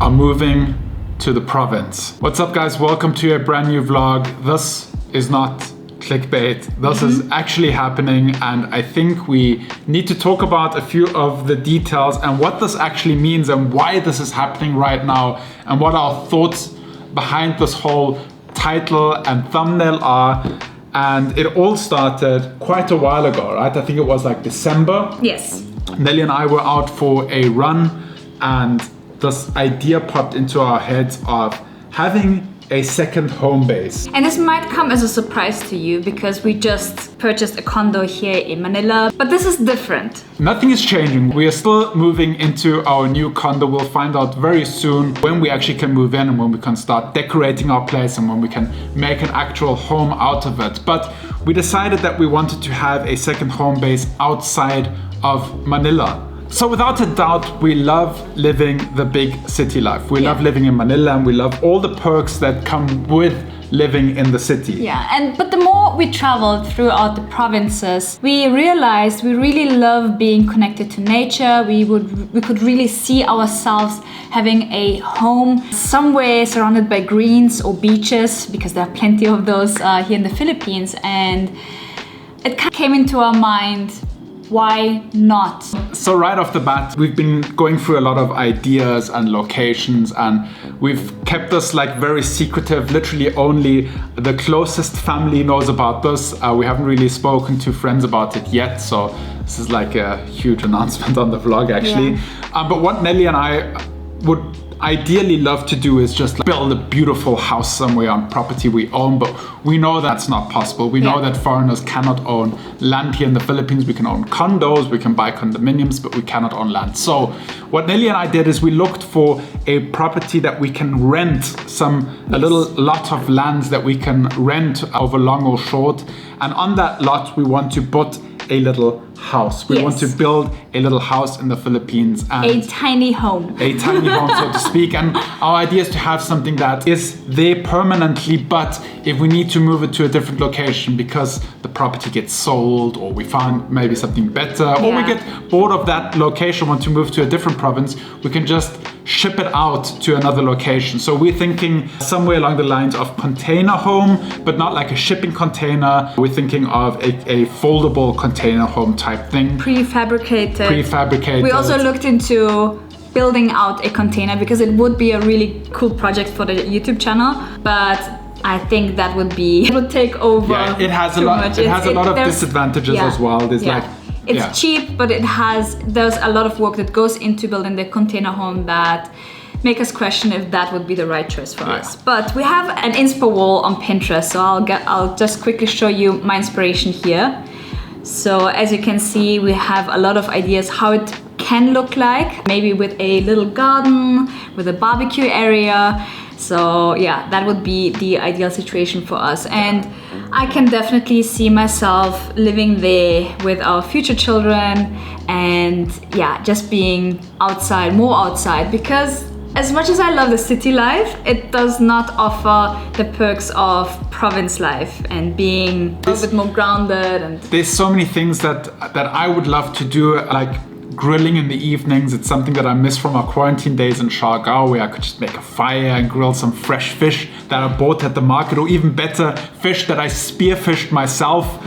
are moving to the province. What's up, guys? Welcome to a brand new vlog. This is not clickbait. This is actually happening, and I think we need to talk about a few of the details and what this actually means and why this is happening right now and what our thoughts behind this whole title and thumbnail are. And it all started quite a while ago, right? I think it was like December. Yes. Nelly and I were out for a run, and this idea popped into our heads of having a second home base. And this might come as a surprise to you because we just purchased a condo here in Manila, but this is different. Nothing is changing. We are still moving into our new condo. We'll find out very soon when we actually can move in and when we can start decorating our place and when we can make an actual home out of it. But we decided that we wanted to have a second home base outside of Manila. So without a doubt, we love living the big city life. We love living in Manila, and we love all the perks that come with living in the city. Yeah, but the more we traveled throughout the provinces, we realized we really love being connected to nature. We could really see ourselves having a home somewhere surrounded by greens or beaches, because there are plenty of those here in the Philippines. And it kind of came into our mind, why not? So right off the bat, we've been going through a lot of ideas and locations, and we've kept this like very secretive. Literally only the closest family knows about this. We haven't really spoken to friends about it yet, so this is like a huge announcement on the vlog actually. But what Nelly and I would ideally love to do is just like build a beautiful house somewhere on property we own, but we know that's not possible. We know that foreigners cannot own land here in the Philippines. We can own condos, we can buy condominiums, but we cannot own land. So what Nelly and I did is we looked for a property that we can rent, a little lot of lands that we can rent over long or short, and on that lot we want to put a little house. We want to build a little house in the Philippines. And a tiny home. A tiny home, so to speak. And our idea is to have something that is there permanently, but if we need to move it to a different location because the property gets sold, or we find maybe something better, or we get bored of that location, want to move to a different province, we can just ship it out to another location. So we're thinking somewhere along the lines of container home, but not like a shipping container. We're thinking of a foldable container home type thing. Prefabricated. We also looked into building out a container because it would be a really cool project for the YouTube channel, but I think it would take over. Yeah, it has a lot of disadvantages as well. There's it's cheap, but there's a lot of work that goes into building the container home that make us question if that would be the right choice for us. But we have an inspo wall on Pinterest, so I'll just quickly show you my inspiration here. So as you can see, we have a lot of ideas how it can look like, maybe with a little garden, with a barbecue area. So yeah, that would be the ideal situation for us. And I can definitely see myself living there with our future children, and just being more outside, because as much as I love the city life, it does not offer the perks of province life and being a bit more grounded. And there's so many things that I would love to do, like grilling in the evenings. It's something that I miss from our quarantine days in Siargao, where I could just make a fire and grill some fresh fish that I bought at the market, or even better, fish that I spearfished myself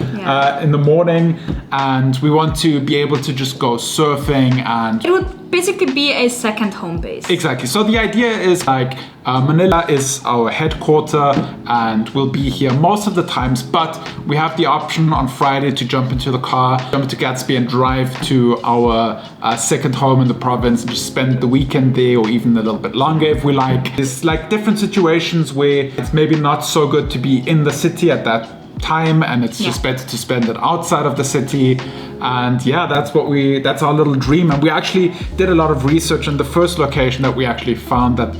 in the morning. And we want to be able to just go surfing, and it would basically be a second home base. Exactly. So the idea is like Manila is our headquarter, and we'll be here most of the times, but we have the option on Friday to jump into the car, jump into Gatsby and drive to our second home in the province and just spend the weekend there, or even a little bit longer if we like. There's like different situations where it's maybe not so good to be in the city at that time, and it's just better to spend it outside of the city. And that's our little dream. And we actually did a lot of research, and the first location that we actually found that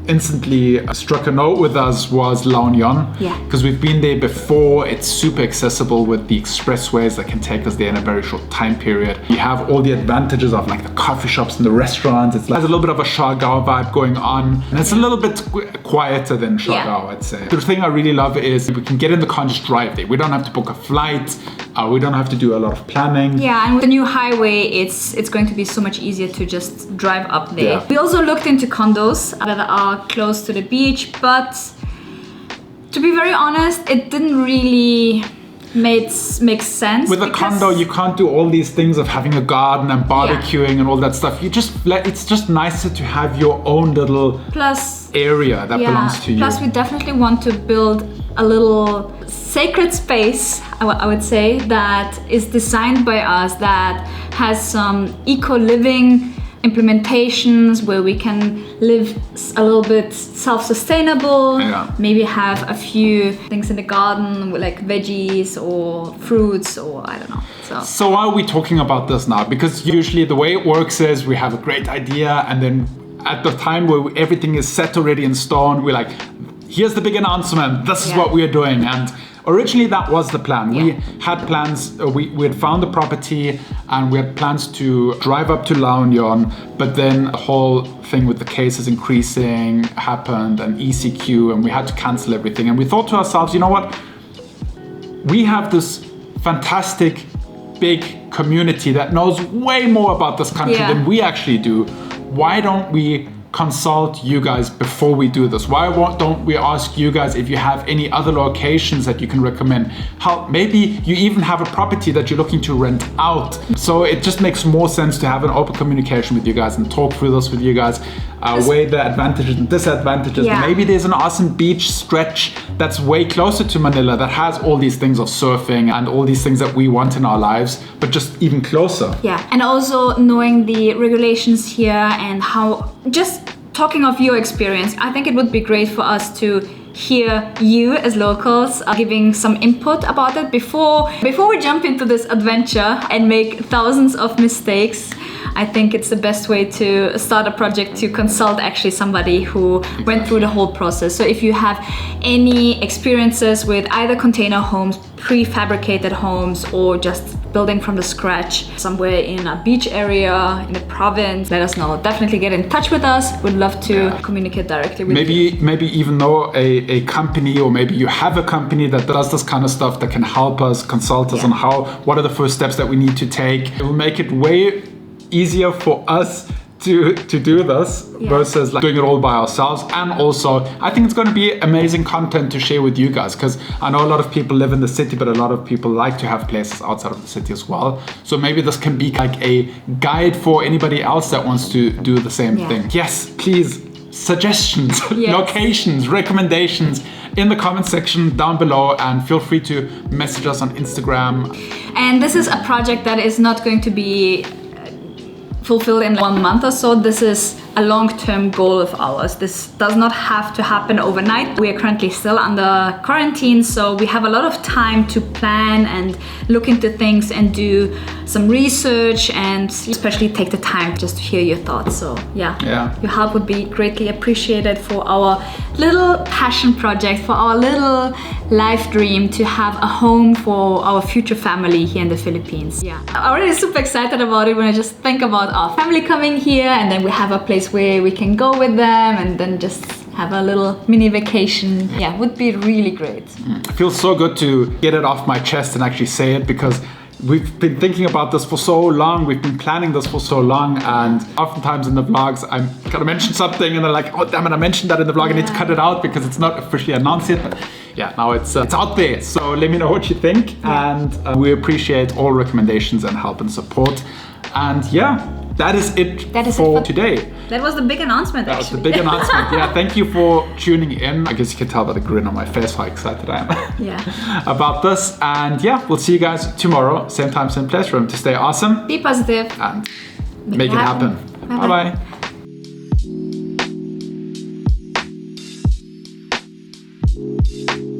instantly struck a note with us was La Union. Yeah. Because we've been there before. It's super accessible with the expressways that can take us there in a very short time period. You have all the advantages of like the coffee shops and the restaurants. It's like there's a little bit of a Siargao vibe going on. And it's a little bit quieter than Siargao, I'd say. The thing I really love is we can get in the car and just drive there. We don't have to book a flight. We don't have to do a lot of planning. Yeah, and with the new highway, it's going to be so much easier to just drive up there. Yeah. We also looked into condos that are close to the beach, but to be very honest, it didn't really make sense. With a condo, you can't do all these things of having a garden and barbecuing and all that stuff. It's just nicer to have your own little area that belongs to you. Plus, we definitely want to build a little sacred space, I would say, that is designed by us, that has some eco-living implementations where we can live a little bit self-sustainable, maybe have a few things in the garden like veggies or fruits or I don't know. So why are we talking about this now? Because usually the way it works is we have a great idea and then at the time where everything is set already in stone, we're like, here's the big announcement, this is what we are doing. And originally that was the plan. We had plans, we had found the property and we had plans to drive up to La Union, but then the whole thing with the cases increasing happened and ECQ and we had to cancel everything. And we thought to ourselves, you know what? We have this fantastic big community that knows way more about this country than we actually do. Why don't we consult you guys before we do this? Why don't we ask you guys if you have any other locations that you can recommend? How maybe you even have a property that you're looking to rent out. So it just makes more sense to have an open communication with you guys and talk through this with you guys, weigh the advantages and disadvantages. Maybe there's an awesome beach stretch that's way closer to Manila that has all these things of surfing and all these things that we want in our lives, but just even closer. Yeah, and also knowing the regulations here and how, just talking of your experience, I think it would be great for us to hear you as locals giving some input about it before we jump into this adventure and make thousands of mistakes. I think it's the best way to start a project to consult actually somebody who went through the whole process. So if you have any experiences with either container homes, prefabricated homes, or just building from the scratch somewhere in a beach area, in a province, let us know. Definitely get in touch with us. We'd love to communicate directly with you. Maybe even know a company, or maybe you have a company that does this kind of stuff that can help us, consult us on what are the first steps that we need to take. It will make it way easier for us to do this versus like doing it all by ourselves. And also I think it's going to be amazing content to share with you guys, because I know a lot of people live in the city, but a lot of people like to have places outside of the city as well. So maybe this can be like a guide for anybody else that wants to do the same thing. Yes, please, suggestions, locations, recommendations in the comment section down below, and feel free to message us on Instagram. And this is a project that is not going to be fulfilled in 1 month or so. This is a long-term goal of ours. This does not have to happen overnight. We are currently still under quarantine, so we have a lot of time to plan and look into things and do some research, and especially take the time just to hear your thoughts. So your help would be greatly appreciated for our little passion project, for our little life dream to have a home for our future family here in the Philippines. I'm already super excited about it when I just think about our family coming here, and then we have a place where we can go with them and then just have a little mini vacation. Would be really great. It feels so good to get it off my chest and actually say it, because we've been thinking about this for so long, we've been planning this for so long, and oftentimes in the vlogs I'm gonna mention something and they're like, oh damn it, I mentioned that in the vlog, I need to cut it out because it's not officially announced yet. But now it's out there, so let me know what you think. And we appreciate all recommendations and help and support. And that is it for today. That was the big announcement, That was the big announcement. Thank you for tuning in. I guess you can tell by the grin on my face how excited I am about this. And we'll see you guys tomorrow, same time, same place. Remember to stay awesome. Be positive. And make it happen. Bye-bye. Bye-bye.